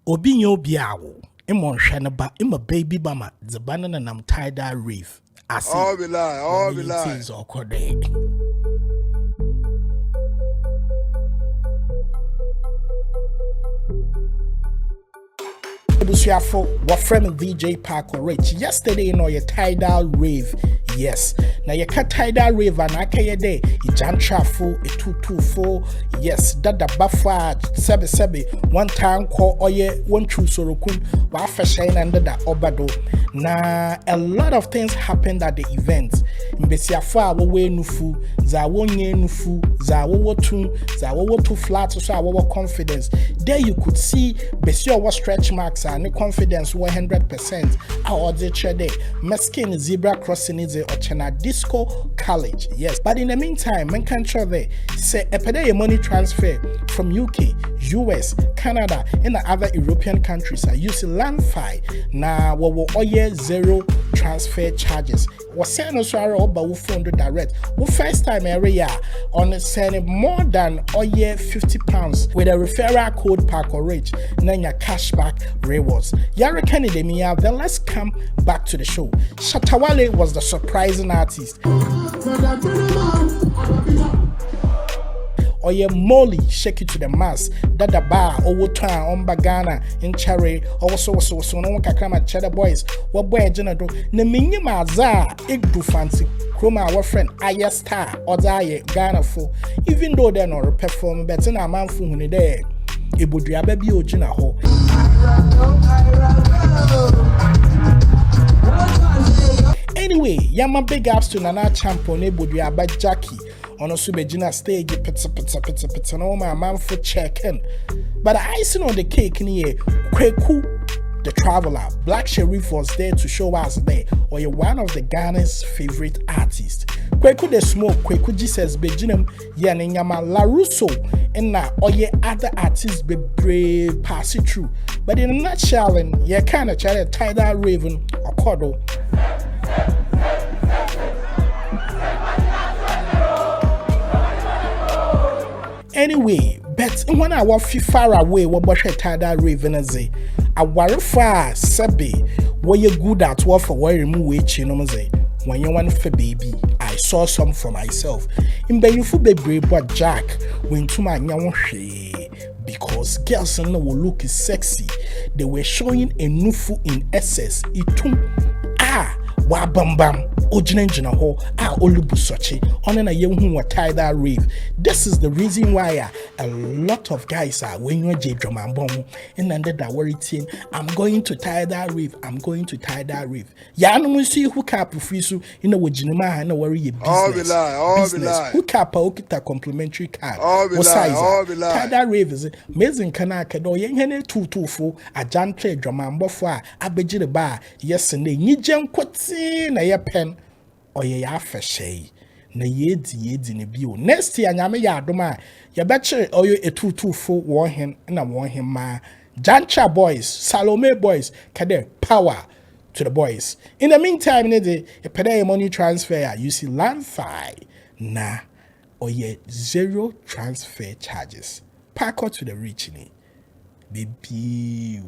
Obi biawo. Imon shanaba, a baby mama, the banana nam Tidal Rave. I see. All be lie. What friend DJ Pakorich yesterday in your Tidal Rave. Yes. Now you can Tidal Rave and I can day. You jump trafo a 224. Yes. Dada buffer sebe. One time call oye one true sorokun. Wafa shine under the obado. Now a lot of things happened at the event. Mbesiafa we nufu. Za wonye nufu. Za wotun. Za wotu flat so our confidence. There you could see Besio was stretch marks and confidence 100%. Our day Meskin zebra crossing is Ochena Disco College. Yes, but in the meantime, man can travel. Say a pay money transfer from UK, US, Canada, and other European countries are using landfi. Now we will oye zero transfer charges. Was sending us our phone direct. We first time area on sending more than oye £50 with a referral code Pakorich. Then your cashback rewards. Yara Kennedy, then let's come back to the show. Shatawale was the surprising artist. Oye Molly, shake it to the mass. Dada bar, owo town, Ombagana, in Cherry, also no one can cheddar boys. What boy general? Neminye maza, do fancy. Chroma, our friend Aya Star, or Zaye, Ghana for. Even though they're not performing better than a man for when there. It would be a baby ojina ho. Anyway, yama big ups to Nana Champion Ebudiaba Jackie on a subegina stage pizza no my man for checking. But the icing on the cake in here, Kweku the traveler, Black Sheriff was there to show us there, or you're one of the Ghana's favorite artists. Kweku the smoke, Kweku Jesus Bejinum, Yaninyama LaRusso, and now or your other artists be brave pass it through. But in a nutshell, you kind of try to Tidal Raven or Kodo. Anyway, but when I walk far away, what was a Tidal Raven as a worry far, Sabi, what you good at what for where you move, you know, when you want for baby, I saw some for myself. In Bayufu baby, but Jack went to my young because girls and will look is sexy. They were showing a nufu in SS. Wa bam bam ojinenjina ho olubusochi on na yehun wa Tidal Rave. This is the reason why a lot of guys are when you je drum bomb and under that worry team I'm going to Tidal Rave. Ya no see hook up frisu in the wojinima na worry your business. All be lie. Hook up okita complimentary card. What size? Tidal Rave is amazing kana kedo yenhene 224 ajantre drum bomb for abejire ba yes ne nyigem kwoti na ye pen or ye afeshe na yedi ne bio next year nyame ya adoma ye beche oyo a 224 won hen na won hen ma Jancha boys, Salome boys, kade power to the boys. In the meantime, you pay money transfer, you see landfi na or ye zero transfer charges. Pack out to the rich, baby.